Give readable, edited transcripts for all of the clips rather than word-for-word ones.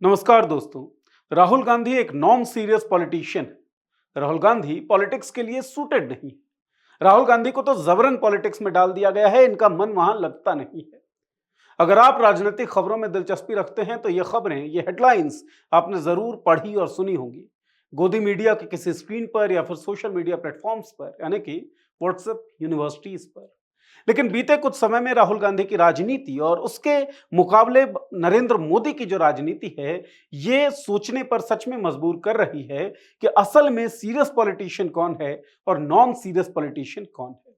नमस्कार दोस्तों। राहुल गांधी एक नॉन सीरियस पॉलिटिशियन है। राहुल गांधी पॉलिटिक्स के लिए सूटेड नहीं। राहुल गांधी को तो जबरन पॉलिटिक्स में डाल दिया गया है, इनका मन वहां लगता नहीं है। अगर आप राजनीतिक खबरों में दिलचस्पी रखते हैं तो ये खबरें, ये हेडलाइंस आपने जरूर पढ़ी और सुनी होंगी। गोदी मीडिया के किसी स्क्रीन पर या फिर सोशल मीडिया प्लेटफॉर्म्स पर, यानी कि व्हाट्सएप यूनिवर्सिटीज पर। लेकिन बीते कुछ समय में राहुल गांधी की राजनीति और उसके मुकाबले नरेंद्र मोदी की जो राजनीति है, ये सोचने पर सच में मजबूर कर रही है कि असल में सीरियस पॉलिटिशियन कौन है और नॉन सीरियस पॉलिटिशियन कौन है।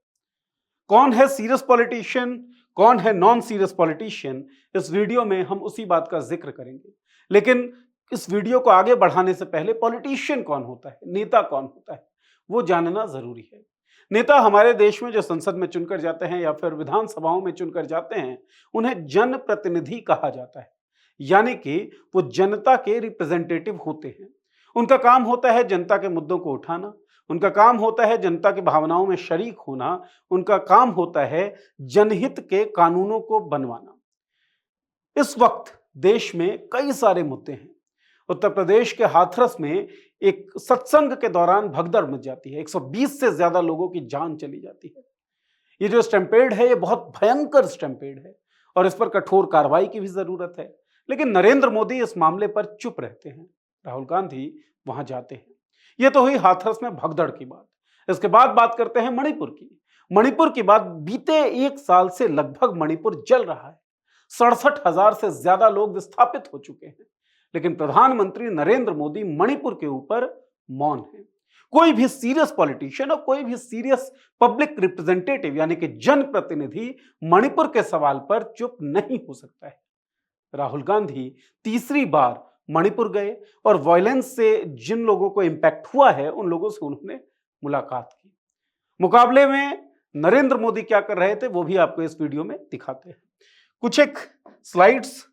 कौन है सीरियस पॉलिटिशियन, कौन है नॉन सीरियस पॉलिटिशियन, इस वीडियो में हम उसी बात का जिक्र करेंगे। लेकिन इस वीडियो को आगे बढ़ाने से पहले पॉलिटिशियन कौन होता है, नेता कौन होता है, वो जानना जरूरी है। नेता हमारे देश में जो संसद में चुनकर जाते हैं या फिर विधानसभाओं में चुनकर जाते हैं, उन्हें जनप्रतिनिधि कहा जाता है। यानी कि वो जनता के रिप्रेजेंटेटिव होते हैं। उनका काम होता है जनता के मुद्दों को उठाना, उनका काम होता है जनता की भावनाओं में शरीक होना, उनका काम होता है जनहित के कानूनों को बनवाना। इस वक्त देश में कई सारे मुद्दे हैं। उत्तर प्रदेश के हाथरस में एक सत्संग के दौरान भगदड़ मच जाती है, 120 से ज्यादा लोगों की जान चली जाती है। ये जो स्टैम्पेड है, ये बहुत भयंकर स्टैम्पेड है और इस पर कठोर कार्रवाई की भी जरूरत है। लेकिन नरेंद्र मोदी इस मामले पर चुप रहते हैं, राहुल गांधी वहां जाते हैं। ये तो हुई हाथरस में भगदड़ की बात। इसके बाद बात करते हैं मणिपुर की। मणिपुर की बात, बीते एक साल से लगभग मणिपुर जल रहा है। 67,000 से ज्यादा लोग विस्थापित हो चुके हैं। लेकिन प्रधानमंत्री नरेंद्र मोदी मणिपुर के ऊपर मौन है। कोई भी सीरियस पॉलिटिशियन और कोई भी सीरियस पब्लिक रिप्रेजेंटेटिव यानी कि जनप्रतिनिधि मणिपुर के सवाल पर चुप नहीं हो सकता है। राहुल गांधी तीसरी बार मणिपुर गए और वायलेंस से जिन लोगों को इंपैक्ट हुआ है, उन लोगों से उन्होंने मुलाकात की। मुकाबले में नरेंद्र मोदी क्या कर रहे थे, वो भी आपको इस वीडियो में दिखाते हैं। कुछ एक स्लाइड्स,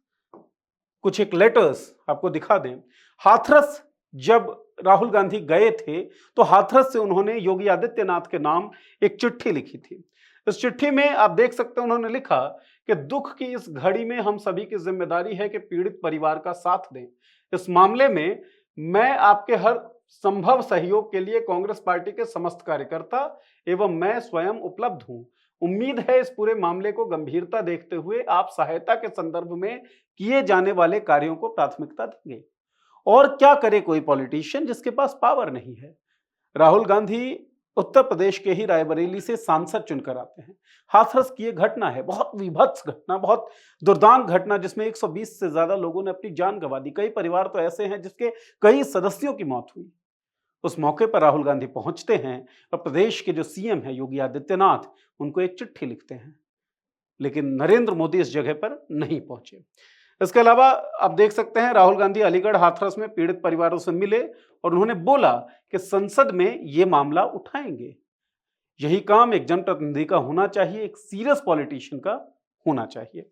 कुछ एक लेटर्स आपको दिखा दें। हाथरस जब राहुल गांधी गए थे तो हाथरस से उन्होंने योगी आदित्यनाथ के नाम एक चिट्ठी लिखी थी। इस चिट्ठी में आप देख सकते हैं, उन्होंने लिखा कि दुख की इस घड़ी में हम सभी की जिम्मेदारी है कि पीड़ित परिवार का साथ दें। इस मामले में मैं आपके हर संभव सहयोग के लिए कांग्रेस पार्टी के समस्त कार्यकर्ता एवं मैं स्वयं उपलब्ध हूं। उम्मीद है इस पूरे मामले को गंभीरता देखते हुए आप सहायता के संदर्भ में किए जाने वाले कार्यों को प्राथमिकता देंगे। और क्या करे कोई पॉलिटिशियन जिसके पास पावर नहीं है। राहुल गांधी उत्तर प्रदेश के ही रायबरेली से सांसद चुनकर आते हैं। हाथरस की यह घटना है, बहुत विभत्स घटना, बहुत दुर्दांत घटना, जिसमें 120 से ज्यादा लोगों ने अपनी जान गंवा दी। कई परिवार तो ऐसे हैं जिसके कई सदस्यों की मौत हुई। उस मौके पर राहुल गांधी पहुंचते हैं और प्रदेश के जो सीएम है योगी आदित्यनाथ, उनको एक चिट्ठी लिखते हैं। लेकिन नरेंद्र मोदी इस जगह पर नहीं पहुंचे। इसके अलावा आप देख सकते हैं, राहुल गांधी अलीगढ़ हाथरस में पीड़ित परिवारों से मिले और उन्होंने बोला कि संसद में यह मामला उठाएंगे। यही काम एक जनप्रतिनिधि का होना चाहिए, एक सीरियस पॉलिटिशियन का होना चाहिए।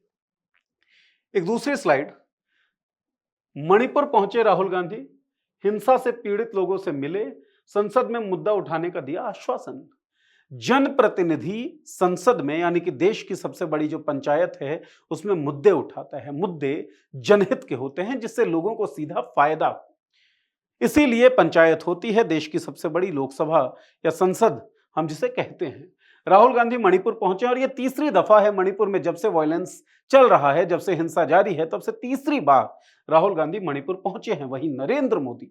एक दूसरी स्लाइड। मणिपुर पहुंचे राहुल गांधी, हिंसा से पीड़ित लोगों से मिले, संसद में मुद्दा उठाने का दिया आश्वासन। जनप्रतिनिधि संसद में, यानी कि देश की सबसे बड़ी जो पंचायत है, उसमें मुद्दे उठाता है। मुद्दे जनहित के होते हैं, जिससे लोगों को सीधा फायदा हो। इसीलिए पंचायत होती है देश की सबसे बड़ी लोकसभा या संसद हम जिसे कहते हैं। राहुल गांधी मणिपुर पहुंचे और यह तीसरी दफा है मणिपुर में, जब से वायलेंस चल रहा है, जब से हिंसा जारी है, तब से तीसरी बार राहुल गांधी मणिपुर पहुंचे हैं। वहीं नरेंद्र मोदी,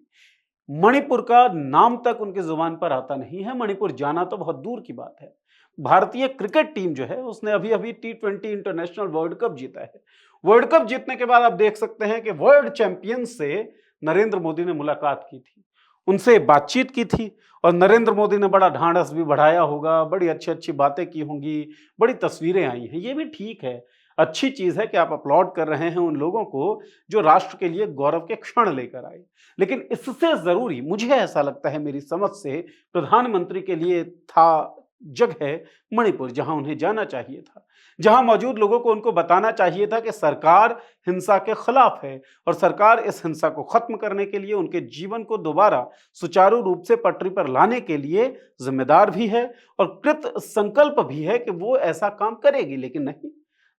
मणिपुर का नाम तक उनकी जुबान पर आता नहीं है। मणिपुर जाना तो बहुत दूर की बात है। भारतीय क्रिकेट टीम जो है, उसने अभी अभी T20 इंटरनेशनल वर्ल्ड कप जीता है। वर्ल्ड कप जीतने के बाद आप देख सकते हैं कि वर्ल्ड चैंपियन से नरेंद्र मोदी ने मुलाकात की थी, उनसे बातचीत की थी और नरेंद्र मोदी ने बड़ा ढांढस भी बढ़ाया होगा, बड़ी अच्छी अच्छी बातें की होंगी, बड़ी तस्वीरें आई हैं। ये भी ठीक है, अच्छी चीज है कि आप अपलॉड कर रहे हैं उन लोगों को जो राष्ट्र के लिए गौरव के क्षण लेकर आए। लेकिन इससे जरूरी, मुझे ऐसा लगता है मेरी समझ से, प्रधानमंत्री के लिए था जगह मणिपुर, जहां उन्हें जाना चाहिए था, जहां मौजूद लोगों को उनको बताना चाहिए था कि सरकार हिंसा के खिलाफ है और सरकार इस हिंसा को खत्म करने के लिए, उनके जीवन को दोबारा सुचारू रूप से पटरी पर लाने के लिए जिम्मेदार भी है और कृत संकल्प भी है कि वो ऐसा काम करेगी। लेकिन नहीं,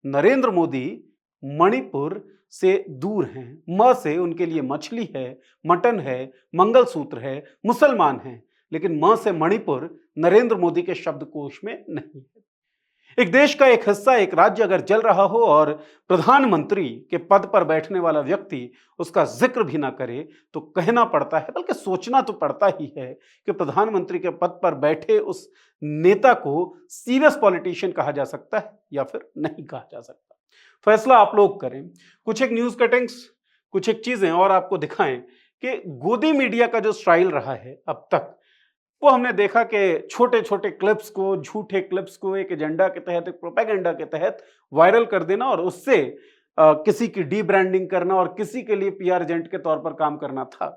नरेंद्र मोदी मणिपुर से दूर हैं। म से उनके लिए मछली है, मटन है, मंगलसूत्र है, मुसलमान हैं, लेकिन म से मणिपुर नरेंद्र मोदी के शब्दकोश में नहीं है। एक देश का एक हिस्सा, एक राज्य अगर जल रहा हो और प्रधानमंत्री के पद पर बैठने वाला व्यक्ति उसका जिक्र भी ना करे तो कहना पड़ता है, बल्कि सोचना तो पड़ता ही है कि प्रधानमंत्री के पद पर बैठे उस नेता को सीरियस पॉलिटिशियन कहा जा सकता है या फिर नहीं कहा जा सकता। फैसला आप लोग करें। कुछ एक न्यूज कटिंग्स, कुछ एक चीजें और आपको दिखाएं कि गोदी मीडिया का जो स्टाइल रहा है अब तक, वो हमने देखा कि छोटे छोटे क्लिप्स को, झूठे क्लिप्स को एक एजेंडा के तहत, एक प्रोपेगेंडा के तहत वायरल कर देना और उससे किसी की डी ब्रांडिंग करना और किसी के लिए पीआर एजेंट के तौर पर काम करना था।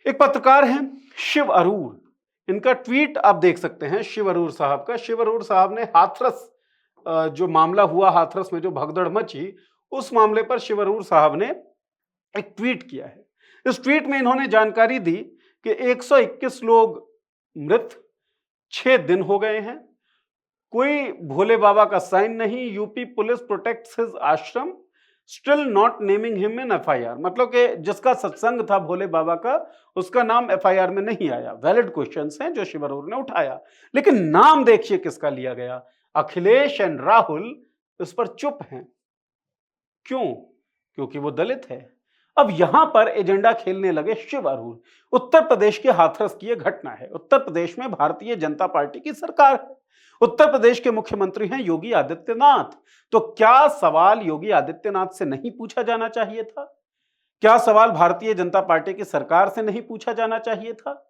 एक पत्रकार हैं शिव अरूर, इनका ट्वीट आप देख सकते हैं शिव अरूर साहब का। शिव अरूर साहब ने हाथरस जो मामला हुआ, हाथरस में जो भगदड़ मची, उस मामले पर शिव अरूर साहब ने एक ट्वीट किया है। इस ट्वीट में इन्होंने जानकारी दी कि 121 लोग मृत, 6 दिन हो गए हैं, कोई भोले बाबा का साइन नहीं, यूपी पुलिस प्रोटेक्ट्स हिज आश्रम, still not naming him in FIR. मतलब कि जिसका सत्संग था भोले बाबा का, उसका नाम एफआईआर में नहीं आया। वैलिड क्वेश्चंस हैं जो शिव अरूर ने उठाया, लेकिन नाम देखिए किसका लिया गया। अखिलेश एंड राहुल इस पर चुप हैं। क्यों? क्योंकि वो दलित है। अब यहां पर एजेंडा खेलने लगे शिव अरूर। उत्तर प्रदेश के हाथरस की यह घटना है। उत्तर प्रदेश में भारतीय जनता पार्टी की सरकार है। उत्तर प्रदेश के मुख्यमंत्री हैं योगी आदित्यनाथ। तो क्या सवाल योगी आदित्यनाथ से नहीं पूछा जाना चाहिए था? क्या सवाल भारतीय जनता पार्टी की सरकार से नहीं पूछा जाना चाहिए था?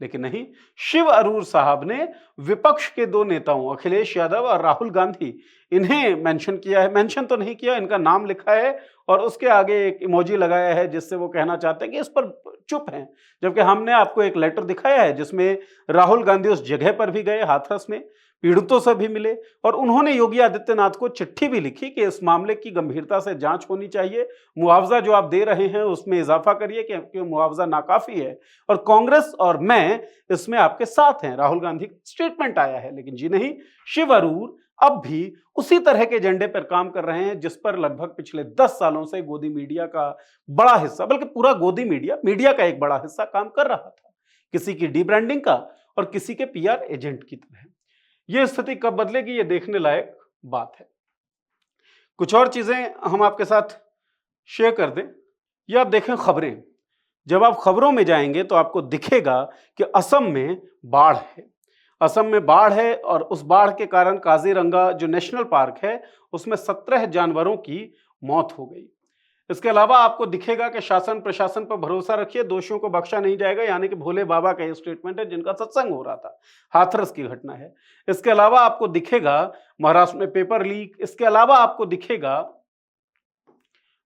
लेकिन नहीं, शिव अरूर साहब ने विपक्ष के 2 नेताओं अखिलेश यादव और राहुल गांधी, इन्हें मेंशन किया है। मेंशन तो नहीं किया, इनका नाम लिखा है और उसके आगे एक इमोजी लगाया है जिससे वो कहना चाहते हैं कि इस पर चुप हैं। जबकि हमने आपको एक लेटर दिखाया है जिसमें राहुल गांधी उस जगह पर भी गए, हाथरस में पीड़ितों से भी मिले और उन्होंने योगी आदित्यनाथ को चिट्ठी भी लिखी कि इस मामले की गंभीरता से जांच होनी चाहिए, मुआवजा जो आप दे रहे हैं उसमें इजाफा करिए क्योंकि मुआवजा नाकाफी है और कांग्रेस और मैं इसमें आपके साथ हैं। राहुल गांधी स्टेटमेंट आया है, लेकिन जी नहीं, शिव अरूर अब भी उसी तरह के एजेंडे पर काम कर रहे हैं जिस पर लगभग पिछले 10 सालों से गोदी मीडिया का बड़ा हिस्सा, बल्कि पूरा गोदी मीडिया का एक बड़ा हिस्सा काम कर रहा था, किसी की डी ब्रांडिंग का और किसी के पीआर एजेंट की तरह। यह स्थिति कब बदलेगी, ये देखने लायक बात है। कुछ और चीजें हम आपके साथ शेयर कर दें। ये आप देखें खबरें। जब आप खबरों में जाएंगे तो आपको दिखेगा कि असम में बाढ़ है। असम में बाढ़ है और उस बाढ़ के कारण काजीरंगा जो नेशनल पार्क है उसमें 17 जानवरों की मौत हो गई। इसके अलावा आपको दिखेगा कि शासन प्रशासन पर भरोसा रखिए, दोषियों को बख्शा नहीं जाएगा, यानी कि भोले बाबा का ये स्टेटमेंट है जिनका सत्संग हो रहा था। हाथरस की घटना है। इसके अलावा आपको दिखेगा महाराष्ट्र में पेपर लीक। इसके अलावा आपको दिखेगा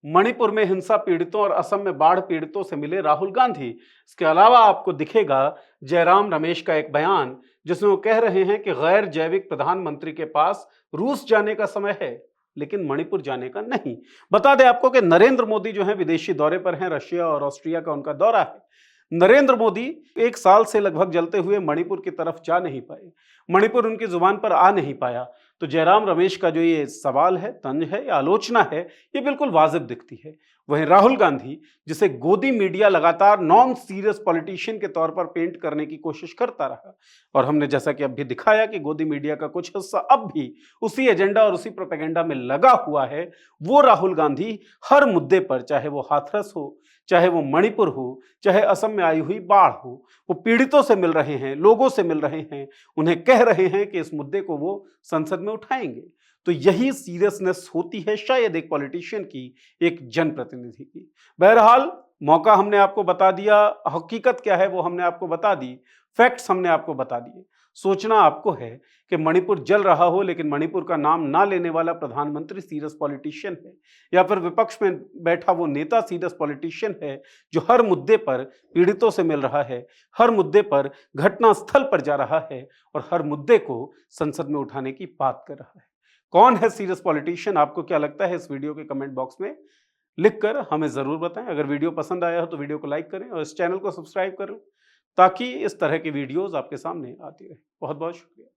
मणिपुर में हिंसा पीड़ितों और असम में बाढ़ पीड़ितों से मिले राहुल गांधी। इसके अलावा आपको दिखेगा जयराम रमेश का एक बयान जिसमें वो कह रहे हैं कि गैर जैविक प्रधानमंत्री के पास रूस जाने का समय है लेकिन मणिपुर जाने का नहीं। बता दें आपको कि नरेंद्र मोदी जो है विदेशी दौरे पर हैं, रशिया और ऑस्ट्रिया का उनका दौरा है। नरेंद्र मोदी 1 साल से लगभग जलते हुए मणिपुर की तरफ जा नहीं पाए, मणिपुर उनकी जुबान पर आ नहीं पाया। तो जयराम रमेश का जो ये सवाल है, तंज है या आलोचना है, ये बिल्कुल वाजिब दिखती है। वहीं राहुल गांधी, जिसे गोदी मीडिया लगातार नॉन सीरियस पॉलिटिशियन के तौर पर पेंट करने की कोशिश करता रहा और हमने जैसा कि अब भी दिखाया कि गोदी मीडिया का कुछ हिस्सा अब भी उसी एजेंडा और उसी प्रोपेगेंडा में लगा हुआ है। वो राहुल गांधी हर मुद्दे पर, चाहे वो हाथरस हो, चाहे वो मणिपुर हो, चाहे असम में आई हुई बाढ़ हो, वो पीड़ितों से मिल रहे हैं, लोगों से मिल रहे हैं, उन्हें कह रहे हैं कि इस मुद्दे को वो संसद में उठाएंगे। तो यही सीरियसनेस होती है शायद एक पॉलिटिशियन की, एक जनप्रतिनिधि की। बहरहाल मौका हमने आपको बता दिया, हकीकत क्या है वो हमने आपको बता दी, फैक्ट्स हमने आपको बता दिए। सोचना आपको है कि मणिपुर जल रहा हो लेकिन मणिपुर का नाम ना लेने वाला प्रधानमंत्री सीरियस पॉलिटिशियन है, या फिर विपक्ष में बैठा वो नेता सीरियस पॉलिटिशियन है जो हर मुद्दे पर पीड़ितों से मिल रहा है, हर मुद्दे पर घटना स्थल पर जा रहा है और हर मुद्दे को संसद में उठाने की बात कर रहा है। कौन है सीरियस पॉलिटिशियन? आपको क्या लगता है? इस वीडियो के कमेंट बॉक्स में लिखकर हमें जरूर बताएं। अगर वीडियो पसंद आया हो तो वीडियो को लाइक करें और इस चैनल को सब्सक्राइब करें ताकि इस तरह की वीडियोस आपके सामने आती रहे। बहुत बहुत शुक्रिया।